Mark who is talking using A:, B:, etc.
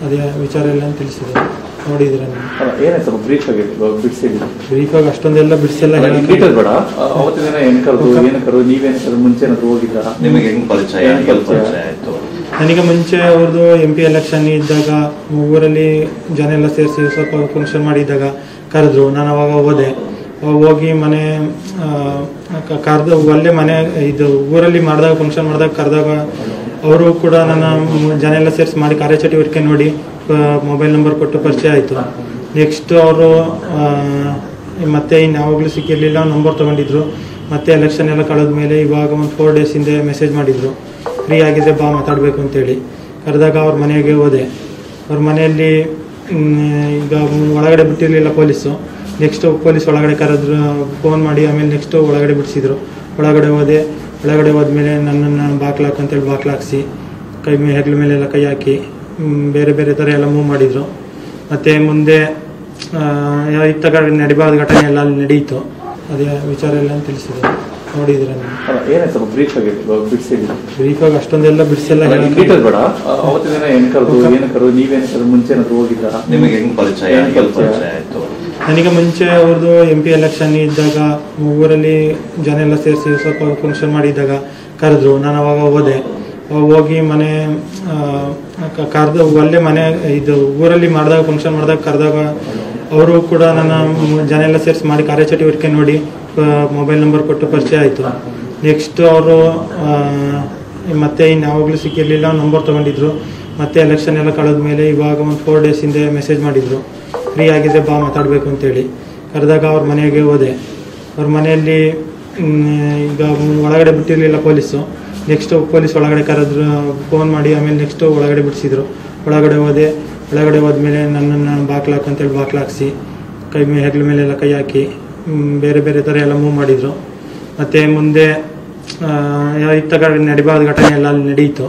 A: ಅದೇ ವಿಚಾರ ಎಲ್ಲ ತಿಳಿಸಿದ್ರು. ನೋಡಿದ್ರೆ
B: ಏನಾಯ್ತು ಬ್ರೀಫ್ ಆಗಿ ಬಿಡಿಸಿದ್ರು?
A: ಬ್ರೀಫಾಗಿ ಅಷ್ಟೊಂದೆಲ್ಲ ಬಿಡಿಸಲ್ಲ
B: ಬೇಡ. ಅವತ್ತಿನ ದಿನ ಏನಕ್ಕರು ನೀವೇನಕ್ಕಾದ್ರು ಮುಂಚೆ ಏನಾದ್ರು ಹೋಗಿದ್ದ?
C: ನಿಮಗೆ ಹೆಂಗ್ ಪರಿಚಯ ಆಯ್ತು?
A: ನನಗೆ ಮುಂಚೆ ಅವ್ರದ್ದು MP ಎಲೆಕ್ಷನ್ ಇದ್ದಾಗ ಊರಲ್ಲಿ ಜನ ಎಲ್ಲ ಸೇರಿಸಿ ಸ್ವಲ್ಪ ಫಂಕ್ಷನ್ ಮಾಡಿದ್ದಾಗ ಕರೆದ್ರು. ನಾನು ಅವಾಗ ಹೋಗಿ ಮನೆ ಕರೆದು ಒಳ್ಳೆ ಮನೆ ಇದು ಊರಲ್ಲಿ ಮಾಡಿದಾಗ ಫಂಕ್ಷನ್ ಮಾಡಿದಾಗ ಕರೆದಾಗ ಅವರು ಕೂಡ ನನ್ನ ಜನ ಎಲ್ಲ ಸೇರಿಸಿ ಮಾಡಿ ಕಾರ್ಯಚಟುವಟಿಕೆ ನೋಡಿ ಮೊಬೈಲ್ ನಂಬರ್ ಕೊಟ್ಟು ಪರಿಚಯ ಆಯಿತು. ನೆಕ್ಸ್ಟ್ ಅವರು ಮತ್ತೆ ಇನ್ಯಾವಾಗಲೂ ಸಿಕ್ಕಿರಲಿಲ್ಲ, ನಂಬರ್ ತೊಗೊಂಡಿದ್ರು. ಮತ್ತೆ ಎಲೆಕ್ಷನ್ ಎಲ್ಲ ಕಳೆದ ಮೇಲೆ ಇವಾಗ ಒಂದು 4 days ಹಿಂದೆ ಮೆಸೇಜ್ ಮಾಡಿದರು, ಫ್ರೀ ಆಗಿದ್ರೆ ಬಾ ಮಾತಾಡಬೇಕು ಅಂತೇಳಿ. ಕರೆದಾಗ ಅವ್ರ ಮನೆಗೆ ಹೋದೆ. ಅವ್ರ ಮನೆಯಲ್ಲಿ ಈಗ ಒಳಗಡೆ ಬಿಟ್ಟಿರಲಿಲ್ಲ ಪೊಲೀಸು. ನೆಕ್ಸ್ಟು ಪೊಲೀಸ್ ಒಳಗಡೆ ಕರೆದ್ರು, ಫೋನ್ ಮಾಡಿ. ಆಮೇಲೆ ನೆಕ್ಸ್ಟು ಒಳಗಡೆ ಬಿಡಿಸಿದ್ರು. ಒಳಗಡೆ ಹೋದ್ಮೇಲೆ ನನ್ನನ್ನು ಬಾಕ್ಲಾಕಂತೇಳಿ ಬಾಕ್ಲಾಕ್ಸಿ ಹೆಗ್ಲ ಮೇಲೆಲ್ಲ ಕೈ ಹಾಕಿ ಬೇರೆ ಬೇರೆ ಥರ ಎಲ್ಲ ಮೂವ್ ಮಾಡಿದರು. ಮತ್ತು ಮುಂದೆ ಇತ್ತ ನಡಿಬಾರ್ದ ಘಟನೆ ಎಲ್ಲ ಅಲ್ಲಿ ನಡೀತು. ಅದೇ ವಿಚಾರ ಎಲ್ಲ ತಿಳಿಸಿದ್ರು. ನೋಡಿದ್ರೆ
B: ಏನಾಯ್ತು ಬ್ರೀಫ್ ಆಗಿ ಬಿಡಿಸಿದ್ರು?
A: ಬ್ರೀಫಾಗಿ ಅಷ್ಟೊಂದೆಲ್ಲ ಬಿಡಿಸಲ್ಲ
B: ಬೇಡ. ಅವತ್ತಿನ ದಿನ ಏನಕ್ಕರು ನೀವೇನಕ್ಕಾದ್ರು ಮುಂಚೆ ಏನಾದ್ರು ಹೋಗಿದ್ದ?
C: ನಿಮಗೆ ಹೆಂಗ್ ಪರಿಚಯ ಆಯ್ತು?
A: ನನಗೆ ಮುಂಚೆ ಅವ್ರದ್ದು MP ಎಲೆಕ್ಷನ್ ಇದ್ದಾಗ ಊರಲ್ಲಿ ಜನ ಎಲ್ಲ ಸೇರಿಸಿ ಸ್ವಲ್ಪ ಫಂಕ್ಷನ್ ಮಾಡಿದ್ದಾಗ ಕರೆದ್ರು. ನಾನು ಅವಾಗ ಹೋಗಿ ಮನೆ ಕರೆದು ಒಳ್ಳೆ ಮನೆ ಇದು ಊರಲ್ಲಿ ಮಾಡಿದಾಗ ಫಂಕ್ಷನ್ ಮಾಡಿದಾಗ ಕರೆದಾಗ ಅವರು ಕೂಡ ನನ್ನ ಜನ ಎಲ್ಲ ಸೇರಿಸಿ ಮಾಡಿ ಕಾರ್ಯಚಟುವಟಿಕೆ ನೋಡಿ ಮೊಬೈಲ್ ನಂಬರ್ ಕೊಟ್ಟು ಪರಿಚಯ ಆಯಿತು. ನೆಕ್ಸ್ಟ್ ಅವರು ಮತ್ತೆ ಇನ್ಯಾವಾಗಲೂ ಸಿಕ್ಕಿರಲಿಲ್ಲ, ನಂಬರ್ ತೊಗೊಂಡಿದ್ರು. ಮತ್ತೆ ಎಲೆಕ್ಷನ್ ಎಲ್ಲ ಕಳೆದ ಮೇಲೆ ಇವಾಗ ಒಂದು 4 days ಹಿಂದೆ ಮೆಸೇಜ್ ಮಾಡಿದರು, ಫ್ರೀ ಆಗಿದ್ರೆ ಬಾ ಮಾತಾಡಬೇಕು ಅಂತೇಳಿ. ಕರೆದಾಗ ಅವ್ರ ಮನೆಗೆ ಹೋದೆ. ಅವ್ರ ಮನೆಯಲ್ಲಿ ಈಗ ಒಳಗಡೆ ಬಿಟ್ಟಿರಲಿಲ್ಲ ಪೊಲೀಸು. ನೆಕ್ಸ್ಟು ಪೊಲೀಸ್ ಒಳಗಡೆ ಕರೆದ್ರು, ಫೋನ್ ಮಾಡಿ. ಆಮೇಲೆ ನೆಕ್ಸ್ಟು ಒಳಗಡೆ ಬಿಡಿಸಿದ್ರು. ಒಳಗಡೆ ಹೋದ್ಮೇಲೆ ನನ್ನನ್ನು ಬಾಕ್ಲಾಕಂತೇಳಿ ಬಾಕ್ಲಾಕ್ಸಿ ಹೆಗ್ಲ ಮೇಲೆಲ್ಲ ಕೈ ಹಾಕಿ ಬೇರೆ ಬೇರೆ ಥರ ಎಲ್ಲ ಮೂವ್ ಮಾಡಿದರು. ಮತ್ತು ಮುಂದೆ ಇತ್ತ ನಡಿಬಾರ್ದ ಘಟನೆ ಎಲ್ಲ ಅಲ್ಲಿ ನಡೀತು.